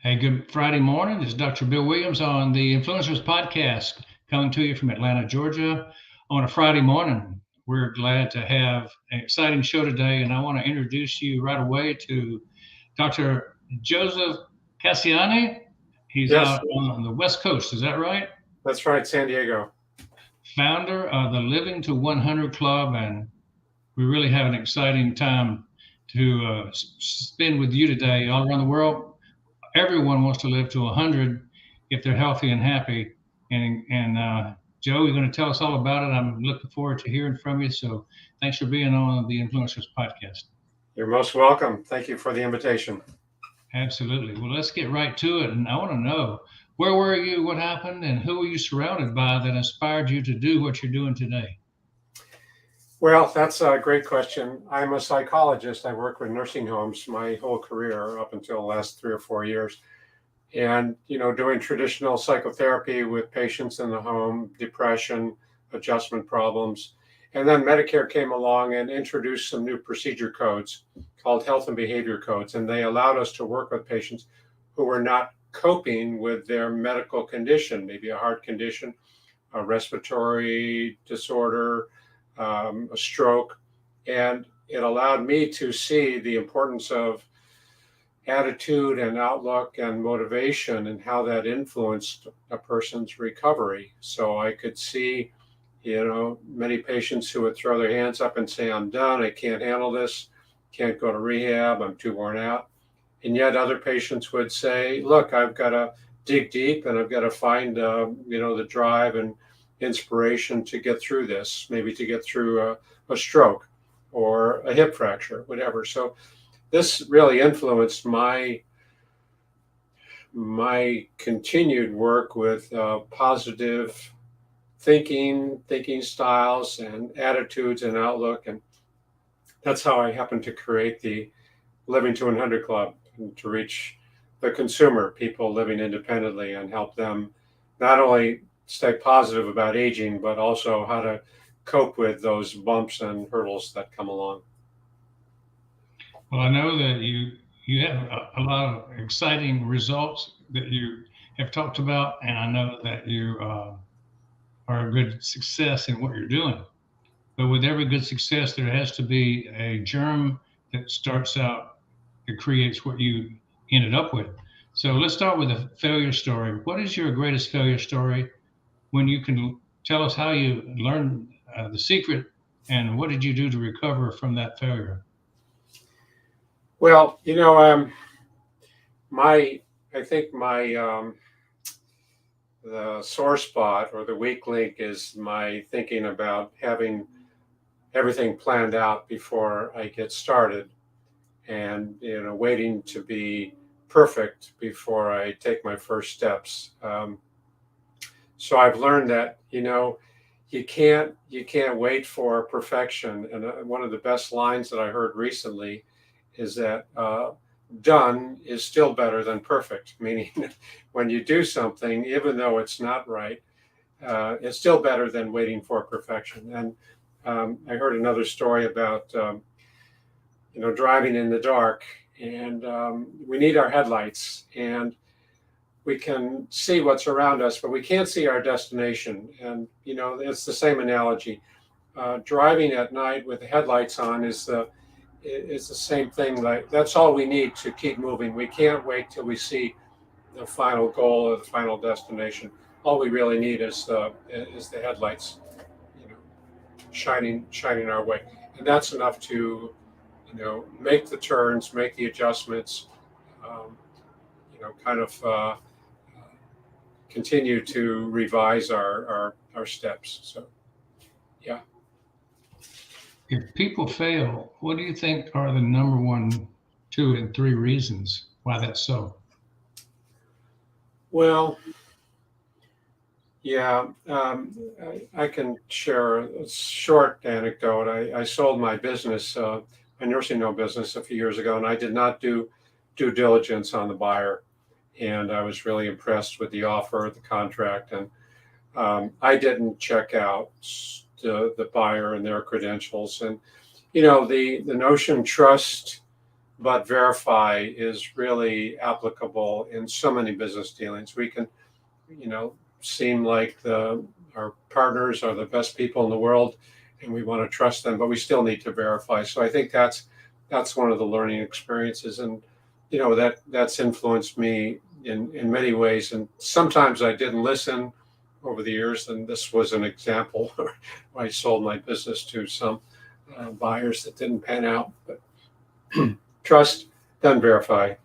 Hey, good Friday morning. This is Dr. Bill Williams on the Influencers Podcast, coming to you from Atlanta, Georgia on a Friday morning. We're glad to have an exciting show today, and I want to introduce you right away to Dr. Joseph Casciani. He's Yes, out on the West Coast, is that right? that's right, San Diego. Founder of the Living to 100 Club, and we really have an exciting time to spend with you today all around the world. Everyone wants to live to 100 if they're healthy and happy. And Joe, you're going to tell us all about it. I'm looking forward to hearing from you. So thanks for being on the Influencers Podcast. You're most welcome. Thank you for the invitation. Absolutely. Well, let's get right to it. And I want to know, where were you, what happened, and who were you surrounded by that inspired you to do what you're doing today? Well, that's a great question. I'm a psychologist. I worked with nursing homes my whole career up until the last 3 or 4 years. And, doing traditional psychotherapy with patients in the home, depression, adjustment problems. And then Medicare came along and introduced some new procedure codes called health and behavior codes. And they allowed us to work with patients who were not coping with their medical condition, maybe a heart condition, a respiratory disorder, a stroke. And it allowed me to see the importance of attitude and outlook and motivation and how that influenced a person's recovery. So I could see, many patients who would throw their hands up and say, I'm done, I can't handle this, can't go to rehab, I'm too worn out. And yet other patients would say, look, I've got to dig deep and I've got to find, the drive and inspiration to get through this, maybe to get through a stroke or a hip fracture, whatever. So this really influenced my continued work with positive thinking styles and attitudes and outlook. And that's how I happened to create the Living to 100 Club, to reach the consumer, people living independently, and help them not only stay positive about aging, but also how to cope with those bumps and hurdles that come along. Well, I know that you have a lot of exciting results that you have talked about, and I know that you are a good success in what you're doing. But with every good success, there has to be a germ that starts out that creates what you ended up with. So let's start with a failure story. What is your greatest failure story? When you can tell us how you learned the secret and what did you do to recover from that failure? Well, my I think my the sore spot or the weak link is my thinking about having everything planned out before I get started, and waiting to be perfect before I take my first steps. So I've learned that you can't wait for perfection. And one of the best lines that I heard recently is that done is still better than perfect. Meaning, when you do something, even though it's not right, it's still better than waiting for perfection. And I heard another story about driving in the dark, and we need our headlights, and we can see what's around us, but we can't see our destination. And it's the same analogy. Driving at night with the headlights on is the same thing. Like, that's all we need to keep moving. We can't wait till we see the final goal or the final destination. All we really need is the headlights, you know, shining our way, and that's enough to make the turns, make the adjustments, um, kind of continue to revise our steps. So yeah. If people fail, what do you think are the number one, two, and three reasons why that's so? Well, yeah, I can share a short anecdote. I sold my business, my nursing home business, a few years ago, and I did not do due diligence on the buyer. And I was really impressed with the offer, the contract, and I didn't check out the buyer and their credentials. And the notion trust but verify is really applicable in so many business dealings. We can, seem like our partners are the best people in the world, and we want to trust them, but we still need to verify. So I think that's one of the learning experiences, and that's influenced me in many ways. And sometimes I didn't listen over the years, and this was an example where I sold my business to some buyers that didn't pan out. But trust, then verify.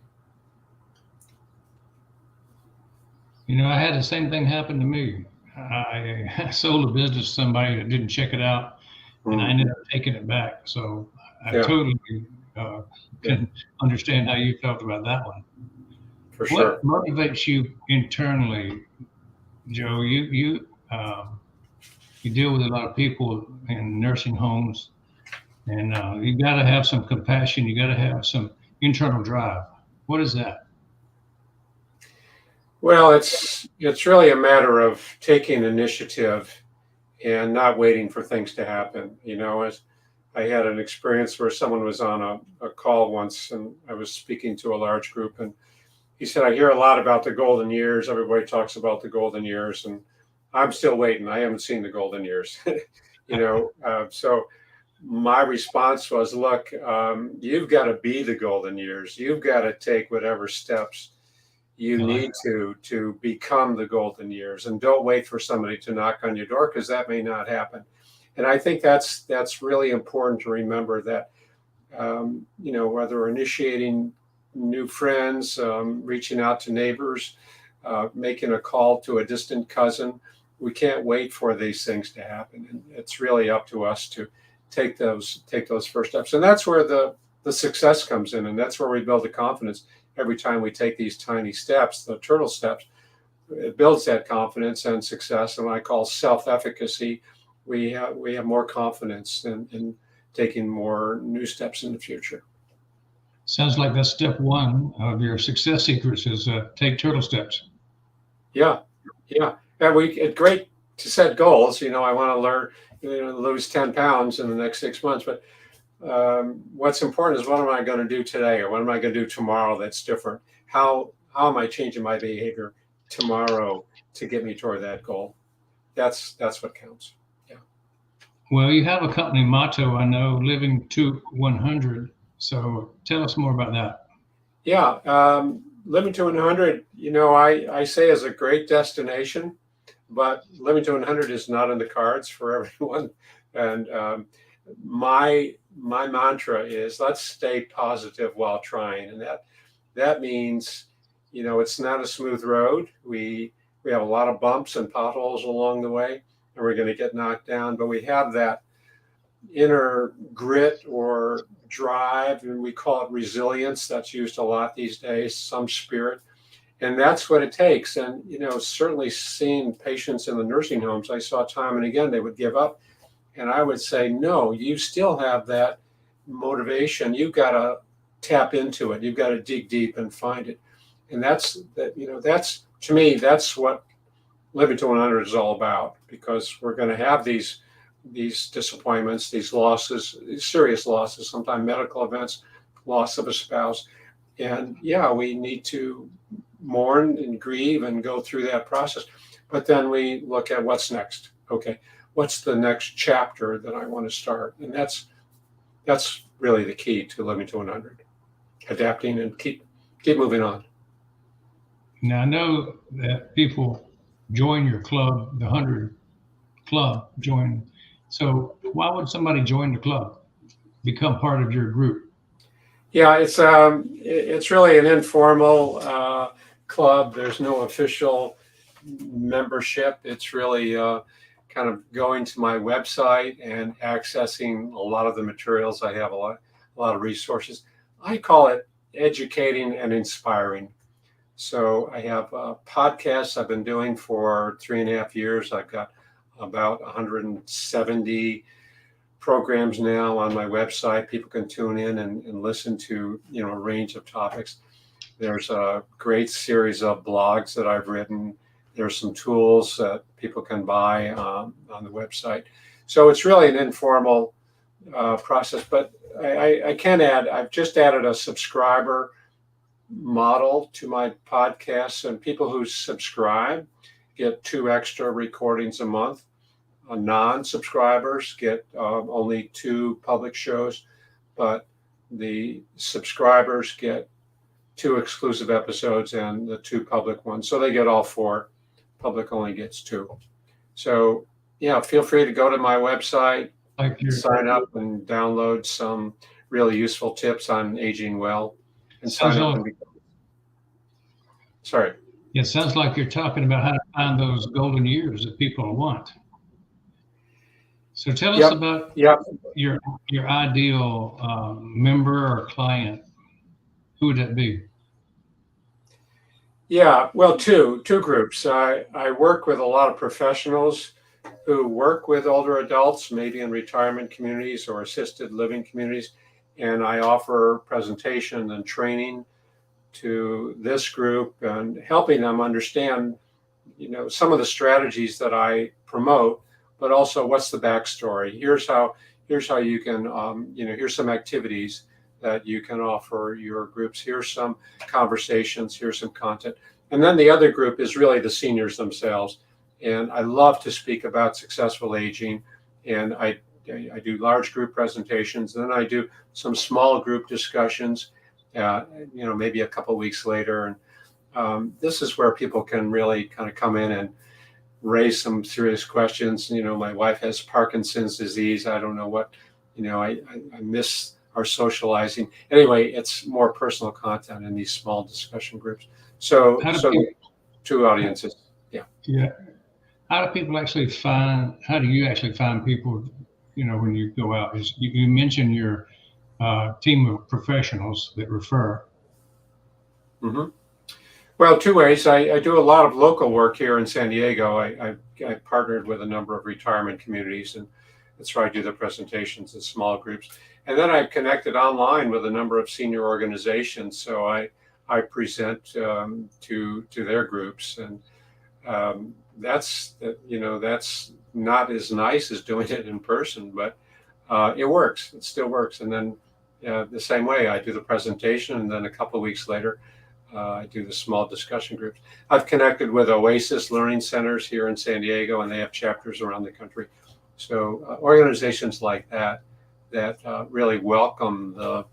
I had the same thing happen to me. I sold a business to somebody that didn't check it out, and I ended up taking it back. So I Yeah, totally yeah, can understand how you felt about that one. for What sure. motivates you internally, Joe? You deal with a lot of people in nursing homes, and you got to have some compassion. You got to have some internal drive. What is that? Well, it's really a matter of taking initiative and not waiting for things to happen. As I had an experience where someone was on a call once, and I was speaking to a large group, and he said, "I hear a lot about the golden years. Everybody talks about the golden years, and I'm still waiting. I haven't seen the golden years." So my response was, "Look, you've got to be the golden years. You've got to take whatever steps you I like need to become the golden years, and don't wait for somebody to knock on your door, because that may not happen." And I think that's really important to remember, that whether initiating new friends, reaching out to neighbors, making a call to a distant cousin, we can't wait for these things to happen, and it's really up to us to take those first steps. And that's where the success comes in, and that's where we build the confidence. Every time we take these tiny steps, the turtle steps, it builds that confidence and success, and what I call self-efficacy. We have more confidence in taking more new steps in the future. Sounds like that's step one of your success secrets is take turtle steps. Yeah, yeah, and it's great to set goals. I want to learn, lose 10 pounds in the next 6 months, but what's important is, what am I going to do today, or what am I going to do tomorrow that's different? How am I changing my behavior tomorrow to get me toward that goal? That's what counts. Yeah. Well, you have a company motto, I know, living to 100. So tell us more about that. Yeah. Living to 100, I say, is a great destination, but living to 100 is not in the cards for everyone. And my mantra is, let's stay positive while trying, and that means, it's not a smooth road. We have a lot of bumps and potholes along the way, and we're going to get knocked down, but we have that inner grit or drive, and we call it resilience. That's used a lot these days, some spirit, and that's what it takes. And certainly seeing patients in the nursing homes, I saw time and again they would give up, and I would say, no, you still have that motivation. You've got to tap into it. You've got to dig deep and find it. And that's to me, that's what living to 100 is all about, because we're going to have these disappointments, these losses, these serious losses, sometimes medical events, loss of a spouse. And yeah, we need to mourn and grieve and go through that process. But then we look at what's next. Okay, what's the next chapter that I want to start? And that's really the key to living to 100, adapting and keep moving on. Now, I know that people join your club, the 100 Club, join. So why would somebody join the club, become part of your group? Yeah, it's really an informal club. There's no official membership. It's really kind of going to my website and accessing a lot of the materials. I have a lot of resources. I call it educating and inspiring. So I have podcasts I've been doing for 3.5 years. I've got about 170 programs now on my website. People can tune in and listen to a range of topics. There's a great series of blogs that I've written. There's some tools that people can buy on the website. So it's really an informal process. But I can add, I've just added a subscriber model to my podcasts, and people who subscribe get 2 extra recordings a month. Non-subscribers get only 2 public shows, but the subscribers get 2 exclusive episodes and the 2 public ones. So they get all 4. Public only gets 2. So yeah, feel free to go to my website, sign up and download some really useful tips on aging well, and sign up and become. Sorry. It sounds like you're talking about how to find those golden years that people want. So tell us about your ideal member or client. Who would that be? Yeah, well, two groups. I work with a lot of professionals who work with older adults, maybe in retirement communities or assisted living communities, and I offer presentation and training to this group and helping them understand, some of the strategies that I promote, but also what's the backstory. Here's how you can, here's some activities that you can offer your groups. Here's some conversations, here's some content. And then the other group is really the seniors themselves. And I love to speak about successful aging. And I do large group presentations. Then I do some small group discussions, maybe a couple of weeks later. And this is where people can really kind of come in and raise some serious questions. My wife has Parkinson's disease. I don't know what, I miss our socializing. Anyway, it's more personal content in these small discussion groups. So 2 audiences. Yeah. Yeah. How do you actually find people, when you go out? You mentioned your team of professionals that refer. Mm-hmm. Well, 2 ways. I do a lot of local work here in San Diego. I partnered with a number of retirement communities, and that's where I do the presentations in small groups. And then I've connected online with a number of senior organizations. So I present to their groups, and that's not as nice as doing it in person, but it works. It still works. And then the same way, I do the presentation, and then a couple of weeks later, I do the small discussion groups. I've connected with Oasis Learning Centers here in San Diego, and they have chapters around the country. So organizations like that really welcome the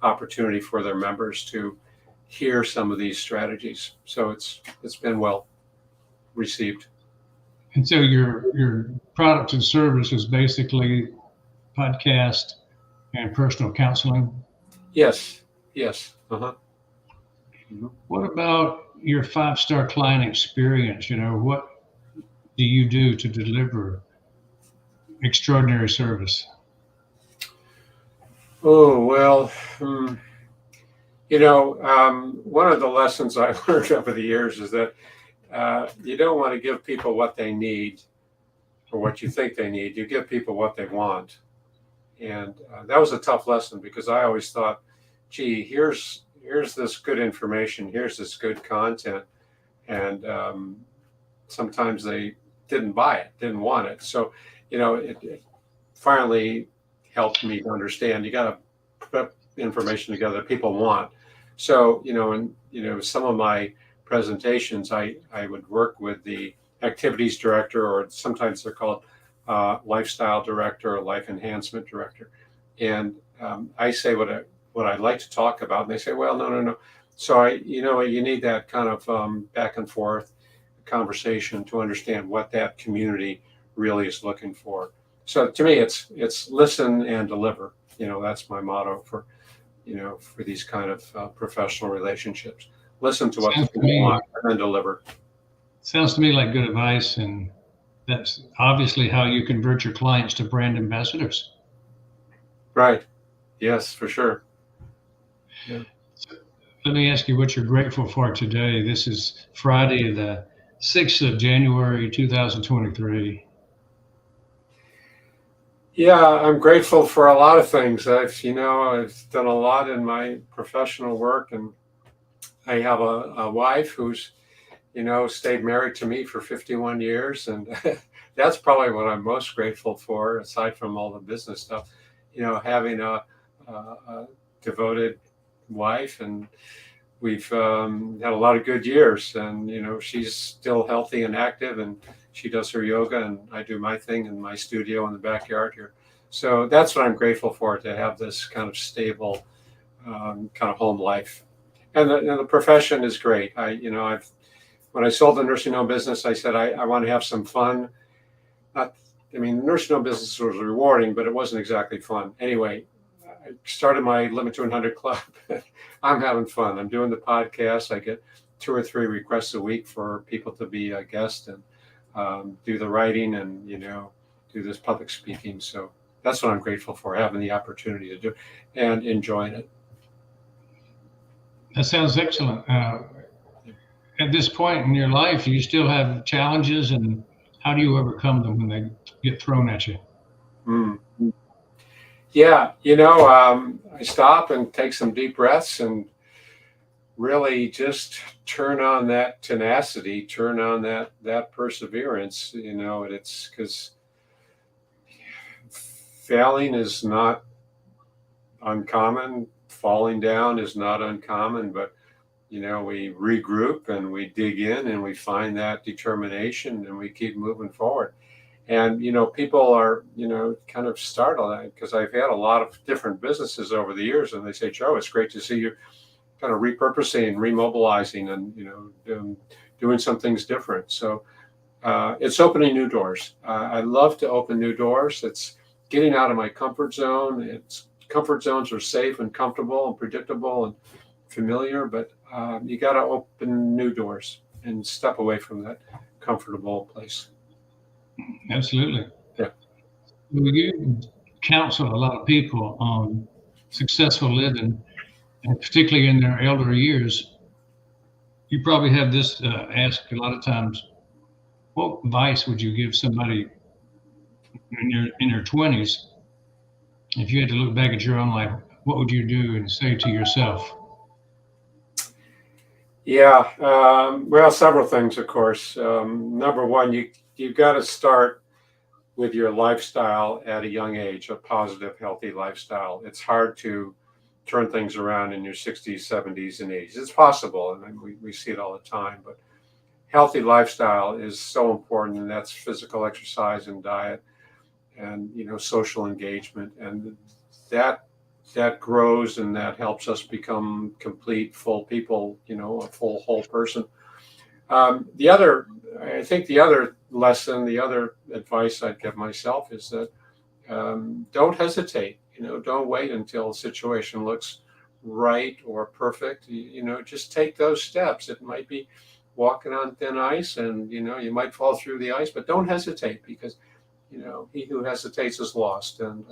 opportunity for their members to hear some of these strategies. So it's been well received. And so your product and service is basically podcast and personal counseling? Yes. Uh-huh. Mm-hmm. What about your 5-star client experience? What do you do to deliver extraordinary service? Oh, well, one of the lessons I've learned over the years is that you don't want to give people what they need or what you think they need. You give people what they want. And that was a tough lesson, because I always thought, gee, here's this good information, here's this good content. And sometimes they didn't buy it, didn't want it. So, it finally helped me to understand you got to put information together that people want. So, some of my presentations, I would work with the activities director, or sometimes they're called lifestyle director or life enhancement director. And I say what I'd like to talk about. And they say, well, no. So you need that kind of back and forth conversation to understand what that community really is looking for. So to me, it's listen and deliver. That's my motto for these kind of professional relationships. Listen to what people want and then deliver. Sounds to me like good advice, and that's obviously how you convert your clients to brand ambassadors. Right. Yes, for sure. Yeah. So let me ask you what you're grateful for today. This is Friday, the 6th of January, 2023. Yeah, I'm grateful for a lot of things. I've done a lot in my professional work, and I have a wife who's, stayed married to me for 51 years. And that's probably what I'm most grateful for, aside from all the business stuff, having a devoted wife, and we've had a lot of good years. And she's still healthy and active, and she does her yoga, and I do my thing in my studio in the backyard here. So that's what I'm grateful for, to have this kind of stable kind of home life. And the profession is great. I've when I sold the nursing home business, I said I want to have some fun. Not, I mean, the nursing home business was rewarding, but it wasn't exactly fun. Anyway, I started my Limit to 100 Club. I'm having fun. I'm doing the podcast. I get 2 or 3 requests a week for people to be a guest, and do the writing, and do this public speaking. So that's what I'm grateful for, having the opportunity to do and enjoying it. That sounds excellent. At this point in your life, you still have challenges, and how do you overcome them when they get thrown at you? Mm. Yeah, I stop and take some deep breaths and really just turn on that tenacity, turn on that perseverance. It's because failing is not uncommon, falling down is not uncommon, but we regroup and we dig in and we find that determination and we keep moving forward. And people are kind of startled, because I've had a lot of different businesses over the years, and they say, Joe, it's great to see you kind of repurposing, remobilizing, and doing some things different. So it's opening new doors. I love to open new doors. It's getting out of my comfort zone. Comfort zones are safe and comfortable and predictable and familiar, but you got to open new doors and step away from that comfortable place. Absolutely. Yeah. Well, you counsel a lot of people on successful living, and particularly in their elder years. You probably have this asked a lot of times. What advice would you give somebody in your 20s if you had to look back at your own life? What would you do and say to yourself? Yeah, well, several things, of course. Number one, you've got to start with your lifestyle at a young age, a positive, healthy lifestyle. It's hard to turn things around in your 60s, 70s, and 80s. It's possible, and we see it all the time. But healthy lifestyle is so important, and that's physical exercise and diet, and social engagement, and that grows, and that helps us become complete, full people. A full whole person. I think the other lesson, the other advice I'd give myself is that don't hesitate. Don't wait until a situation looks right or perfect. Just take those steps. It might be walking on thin ice, and you might fall through the ice, but don't hesitate, because he who hesitates is lost. And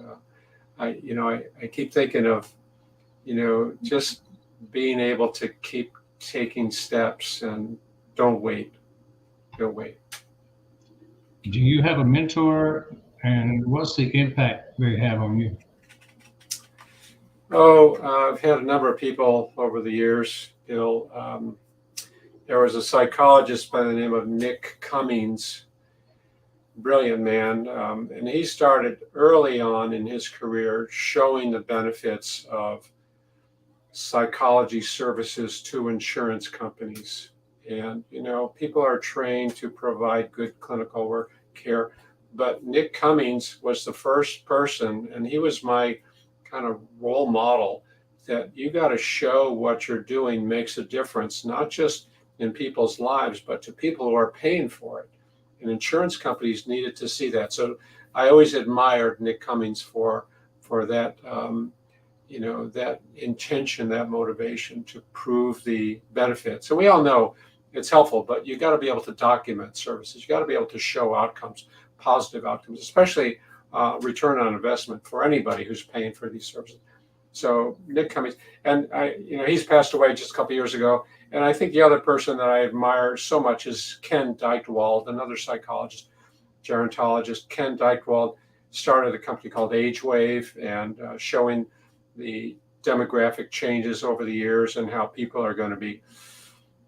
I keep thinking of just being able to keep taking steps, and don't wait. Don't wait. Do you have a mentor, and what's the impact they have on you? Oh, I've had a number of people over the years. There was a psychologist by the name of Nick Cummings, brilliant man, and he started early on in his career showing the benefits of psychology services to insurance companies. And people are trained to provide good clinical care, but Nick Cummings was the first person, and he was my kind of role model, that you got to show what you're doing makes a difference, not just in people's lives, but to people who are paying for it. And insurance companies needed to see that. So I always admired Nick Cummings for that, that intention, that motivation to prove the benefits. So we all know it's helpful, but you got to be able to document services. You got to be able to show outcomes, positive outcomes, especially return on investment for anybody who's paying for these services. So Nick Cummings, and he's passed away just a couple of years ago. And I think the other person that I admire so much is Ken Dykewald, another psychologist, gerontologist. Ken Dykewald started a company called AgeWave, and showing the demographic changes over the years, and how people are going to be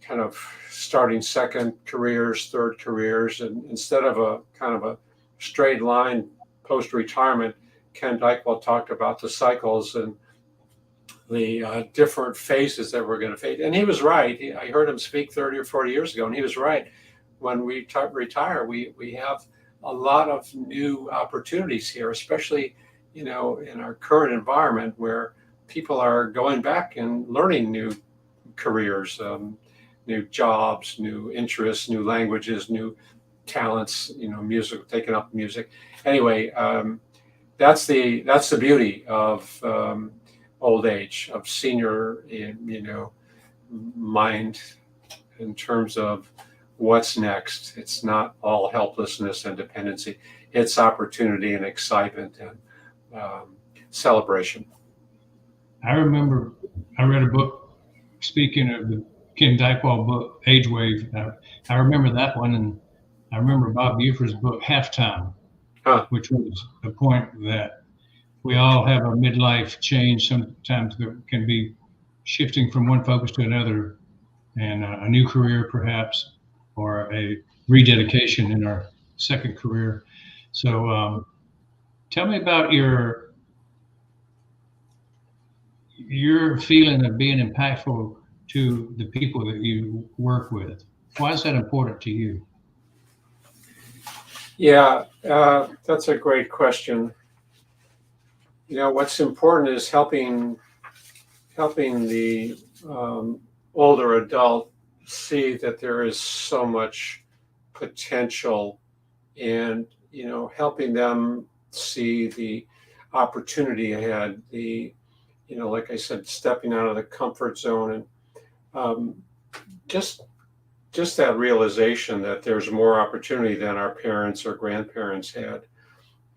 kind of starting second careers, third careers, and instead of a kind of a straight line post-retirement, Ken Dykewald talked about the cycles and the different phases that we're going to face. And he was right. I heard him speak 30 or 40 years ago, and he was right. When we retire, we have a lot of new opportunities here, especially, in our current environment where people are going back and learning new careers, new jobs, new interests, new languages, new talents, music, taking up music. Anyway, that's the beauty of old age, of senior, mind in terms of what's next. It's not all helplessness and dependency. It's opportunity and excitement and celebration. I remember I read a book, speaking of the Ken Dykewald book, Age Wave. I remember that one, and I remember Bob Buford's book, Halftime, which was the point that we all have a midlife change. Sometimes there can be shifting from one focus to another, and a new career perhaps, or a rededication in our second career. So tell me about your feeling of being impactful to the people that you work with. Why is that important to you? Yeah, that's a great question. What's important is helping the older adult see that there is so much potential, and helping them see the opportunity ahead, like I said, stepping out of the comfort zone, and just that realization that there's more opportunity than our parents or grandparents had,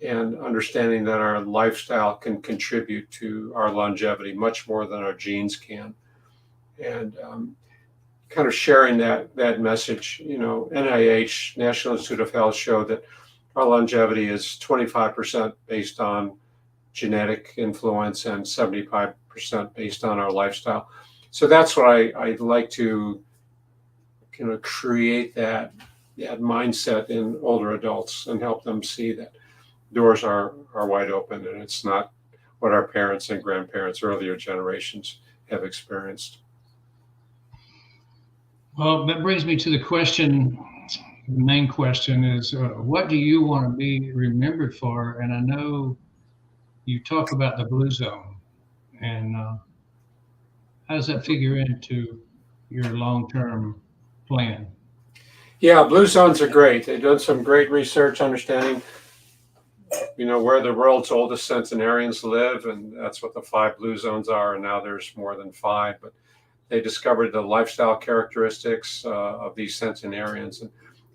and understanding that our lifestyle can contribute to our longevity much more than our genes can, and kind of sharing that message. NIH, National Institute of Health, showed that our longevity is 25% based on genetic influence and 75% based on our lifestyle. So that's what I'd like to create that mindset in older adults and help them see that doors are wide open, and it's not what our parents and grandparents, earlier generations, have experienced. Well, that brings me to the question. The main question is, what do you want to be remembered for? And I know you talk about the Blue Zone, and how does that figure into your long-term plan? Yeah, Blue Zones are great. They've done some great research understanding, where the world's oldest centenarians live, and that's what the 5 Blue Zones are. And now there's more than 5, but they discovered the lifestyle characteristics of these centenarians. And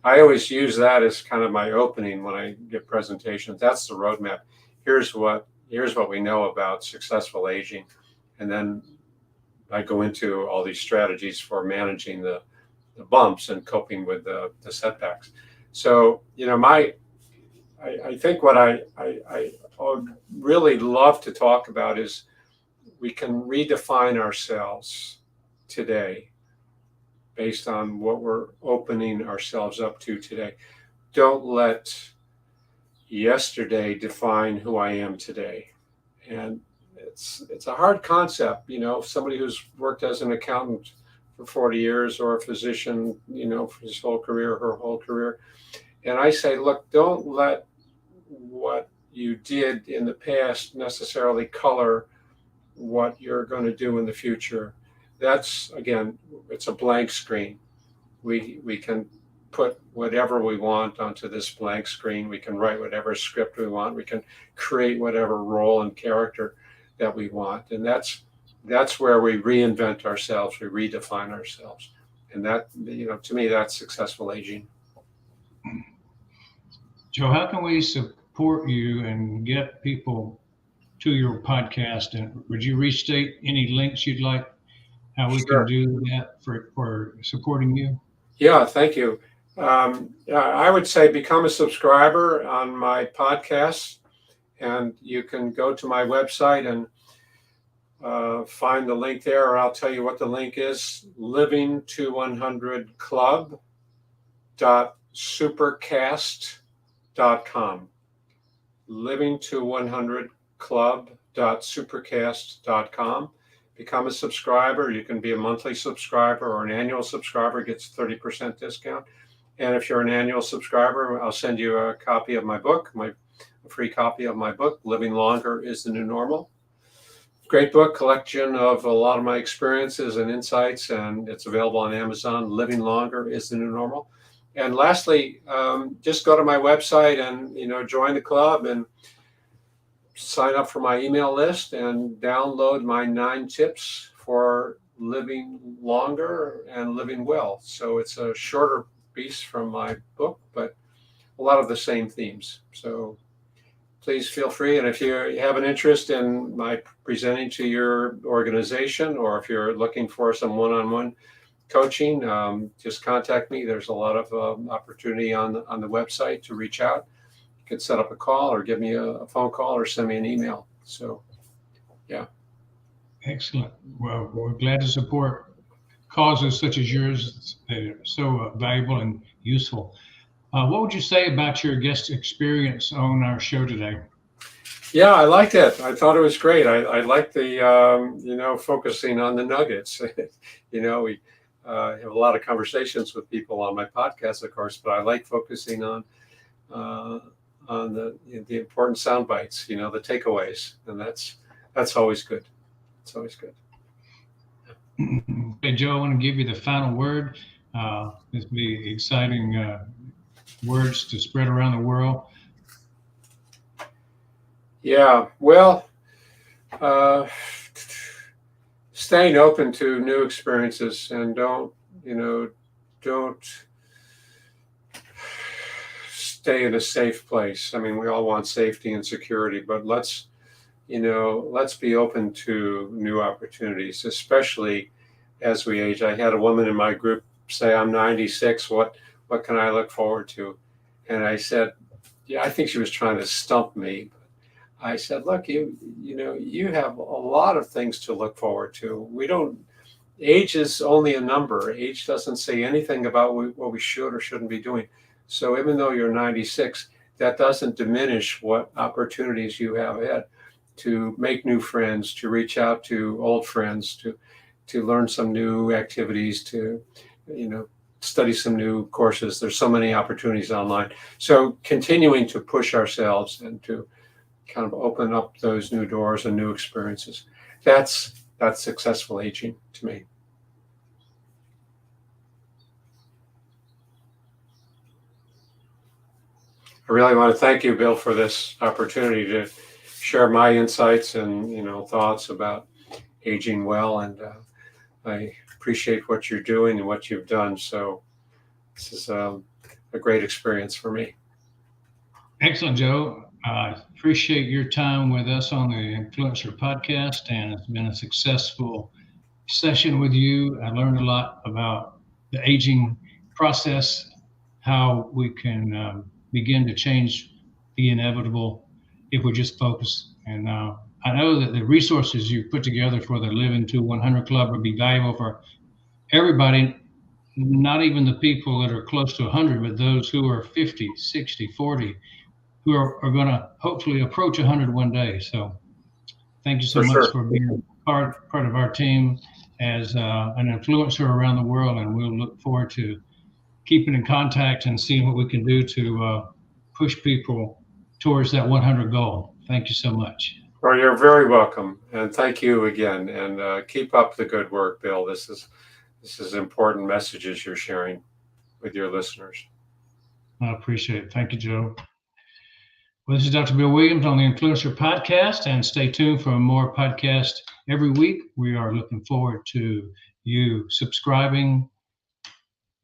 I always use that as kind of my opening when I give presentations. That's the roadmap. Here's what we know about successful aging. And then I go into all these strategies for managing the bumps and coping with the setbacks. So, I think what I would really love to talk about is we can redefine ourselves today based on what we're opening ourselves up to today. Don't let yesterday define who I am today. And it's a hard concept, somebody who's worked as an accountant for 40 years or a physician, for his whole career, her whole career. And I say, look, don't let what you did in the past necessarily color what you're going to do in the future. That's, again, it's a blank screen. We can put whatever we want onto this blank screen. We can write whatever script we want. We can create whatever role and character that we want. And that's where we reinvent ourselves, we redefine ourselves. And that, to me, that's successful aging. Joe, how can we support you and get people to your podcast? And would you restate any links you'd like, how we Sure. can do that for supporting you? Yeah, thank you. I would say become a subscriber on my podcast, and you can go to my website and find the link there, or I'll tell you what the link is: living to100club.supercast.com. livingto100club.supercast.com. Become a subscriber. You can be a monthly subscriber, or an annual subscriber gets 30% discount. And if you're an annual subscriber, I'll send you a copy of my book, a free copy of my book, Living Longer is the New Normal. Great book, collection of a lot of my experiences and insights, and it's available on Amazon. Living Longer is the New Normal. And lastly, just go to my website and join the club and sign up for my email list and download my 9 tips for living longer and living well. So it's a shorter piece from my book, but a lot of the same themes. So please feel free. And if you have an interest in my presenting to your organization, or if you're looking for some one-on-one coaching, just contact me. There's a lot of opportunity on the website to reach out. You can set up a call, or give me a phone call, or send me an email. So, yeah. Excellent. Well, we're glad to support causes such as yours that are so valuable and useful. What would you say about your guest experience on our show today? Yeah, I liked it. I thought it was great. I liked the, focusing on the nuggets. We have a lot of conversations with people on my podcast, of course, but I like focusing on the important sound bites, the takeaways, and that's always good. It's always good. Okay, Joe, I want to give you the final word. This will be exciting words to spread around the world. Yeah, well, staying open to new experiences, and don't stay in a safe place. I mean, we all want safety and security, but let's be open to new opportunities, especially as we age. I had a woman in my group say, "I'm 96. What can I look forward to?" And I said, yeah, I think she was trying to stump me. I said, look, you have a lot of things to look forward to. Age is only a number. Age doesn't say anything about what we should or shouldn't be doing. So even though you're 96, that doesn't diminish what opportunities you have ahead to make new friends, to reach out to old friends, to learn some new activities, to, study some new courses. There's so many opportunities online. So continuing to push ourselves and to kind of open up those new doors and new experiences. That's successful aging to me. I really want to thank you, Bill, for this opportunity to share my insights and thoughts about aging well. And I appreciate what you're doing and what you've done. So this is a great experience for me. Excellent, Joe. I appreciate your time with us on the Influencer Podcast, and it's been a successful session with you. I learned a lot about the aging process, how we can begin to change the inevitable if we just focus. And I know that the resources you put together for the Living to 100 Club would be valuable for everybody, not even the people that are close to 100, but those who are 50, 60, 40, who are going to hopefully approach 100 one day. So thank you so much for being part of our team as an influencer around the world. And we'll look forward to keeping in contact and seeing what we can do to push people towards that 100 goal. Thank you so much. Well, you're very welcome. And thank you again. And keep up the good work, Bill. This is important messages you're sharing with your listeners. I appreciate it. Thank you, Joe. Well, this is Dr. Bill Williams on the Influencer Podcast, and stay tuned for more podcasts every week. We are looking forward to you subscribing,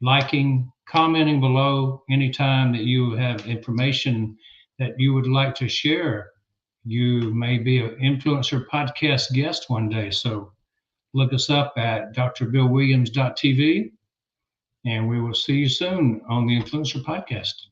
liking, commenting below anytime that you have information that you would like to share. You may be an Influencer Podcast guest one day, so look us up at drbillwilliams.tv, and we will see you soon on the Influencer Podcast.